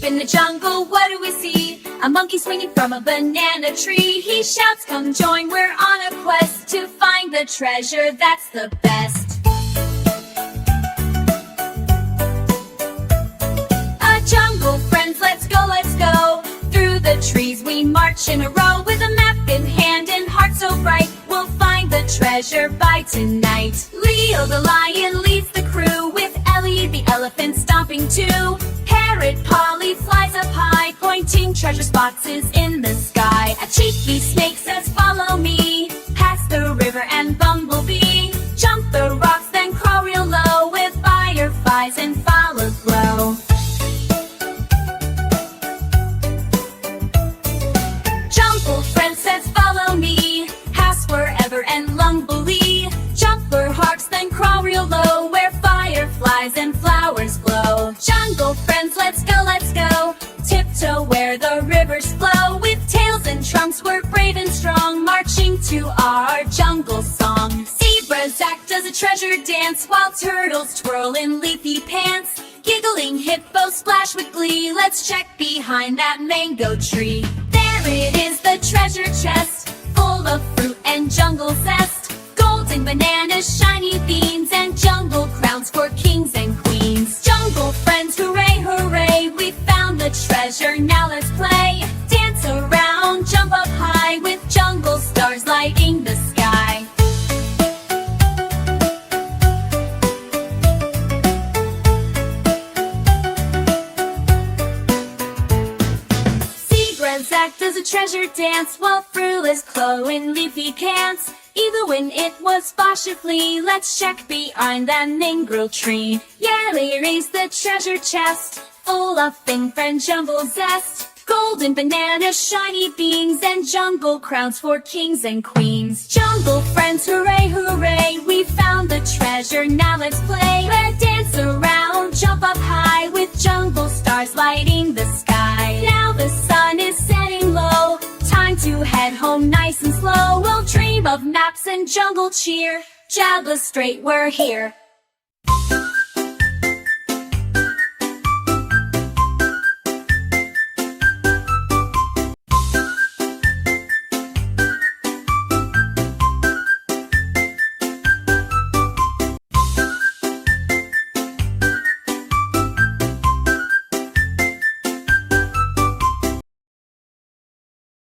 in the jungle, what do we see? A monkey swinging from a banana tree. He shouts, come join, we're on a quest to find the treasure that's the best. Jungle friends, let's go. Through the trees we march in a row, with a map in hand and heart so bright. We'll find the treasure by tonight. Leo the lion leads the crew, with Ellie the elephant stomping too. Parrot Polly flies up high, pointing treasure boxes in the sky. A cheeky snake says follow me, past the river and bumblebee. Jump the rocks then crawl real low, with fireflies and follow glow. Friend says follow me, past wherever and lumbly. Jump for harps then crawl real low, where fireflies and flowers glow. Jungle friends, let's go. Tiptoe where the rivers flow, with tails and trunks we're brave and strong, marching to our jungle song. Zebras act as a treasure dance, while turtles twirl in leafy pants. Giggling hippos splash with glee, let's check behind that mango tree. There it is, the treasure chest, full of fruit and jungle zest. Golden bananas, shiny beans, and jungle crowns for kings and queens. Jungle friends, hooray, hooray, we found the treasure, now let's play. Dance around, jump up high, with jungle stars lighting the sky. Act as a treasure dance, while fruitless glow in leafy cans. Either when it was flea, let's check behind that mangrove tree. Yeah, there is the treasure chest, full of friend jungle zest. Golden bananas, shiny beans, and jungle crowns for kings and queens. Jungle friends, hooray, hooray, we found the treasure, now let's play. Let's dance around, jump up high, with jungle stars lighting the sky. Now the sun is setting low, time to head home nice and slow. We'll dream of maps and jungle cheer, Jabba straight, we're here.